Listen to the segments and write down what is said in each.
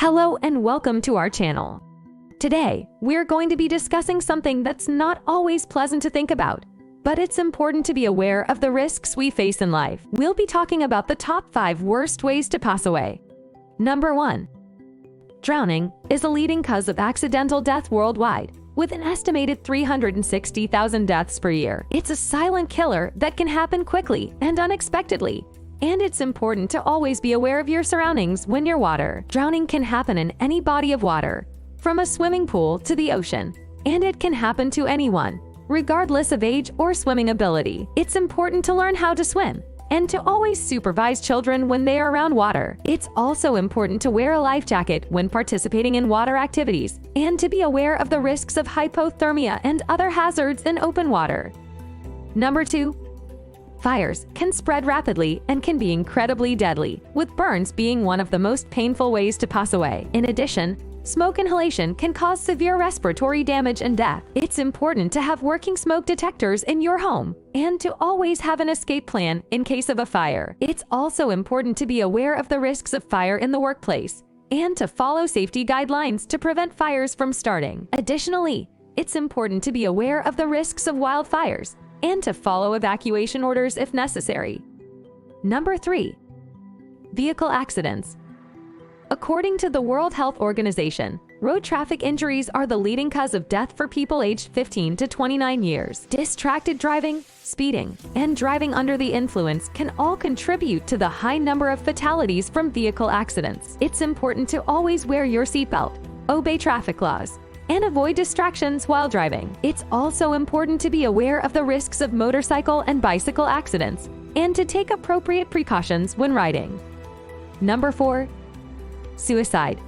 Hello and welcome to our channel. Today, we're going to be discussing something that's not always pleasant to think about, but it's important to be aware of the risks we face in life. We'll be talking about the top 5 worst ways to pass away. Number 1. Drowning is a leading cause of accidental death worldwide, with an estimated 360,000 deaths per year. It's a silent killer that can happen quickly and unexpectedly, and it's important to always be aware of your surroundings when near water. Drowning can happen in any body of water, from a swimming pool to the ocean, and it can happen to anyone, regardless of age or swimming ability. It's important to learn how to swim and to always supervise children when they are around water. It's also important to wear a life jacket when participating in water activities and to be aware of the risks of hypothermia and other hazards in open water. Number 2. Fires can spread rapidly and can be incredibly deadly, with burns being one of the most painful ways to pass away. In addition, smoke inhalation can cause severe respiratory damage and death. It's important to have working smoke detectors in your home and to always have an escape plan in case of a fire. It's also important to be aware of the risks of fire in the workplace and to follow safety guidelines to prevent fires from starting. Additionally, it's important to be aware of the risks of wildfires and to follow evacuation orders if necessary. Number 3. Vehicle accidents. According to the World Health Organization, road traffic injuries are the leading cause of death for people aged 15 to 29 years. Distracted driving, speeding, and driving under the influence can all contribute to the high number of fatalities from vehicle accidents. It's important to always wear your seatbelt, obey traffic laws, and avoid distractions while driving. It's also important to be aware of the risks of motorcycle and bicycle accidents and to take appropriate precautions when riding. Number 4. Suicide.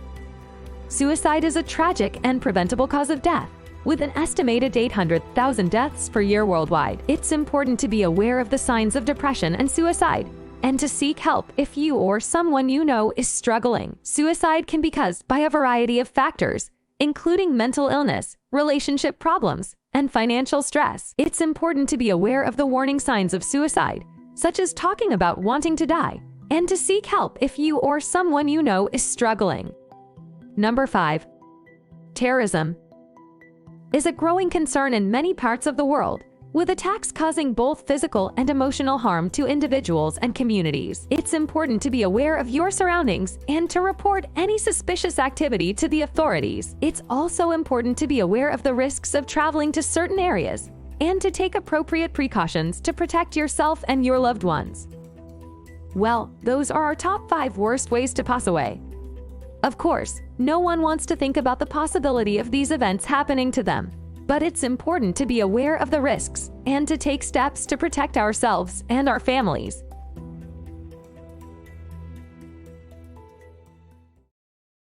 Suicide is a tragic and preventable cause of death, with an estimated 800,000 deaths per year worldwide. It's important to be aware of the signs of depression and suicide, and to seek help if you or someone you know is struggling. Suicide can be caused by a variety of factors, including mental illness, relationship problems, and financial stress. It's important to be aware of the warning signs of suicide, such as talking about wanting to die, and to seek help if you or someone you know is struggling. Number 5. Terrorism is a growing concern in many parts of the world, with attacks causing both physical and emotional harm to individuals and communities. It's important to be aware of your surroundings and to report any suspicious activity to the authorities. It's also important to be aware of the risks of traveling to certain areas and to take appropriate precautions to protect yourself and your loved ones. Well, those are our top 5 worst ways to pass away. Of course, no one wants to think about the possibility of these events happening to them, but it's important to be aware of the risks and to take steps to protect ourselves and our families.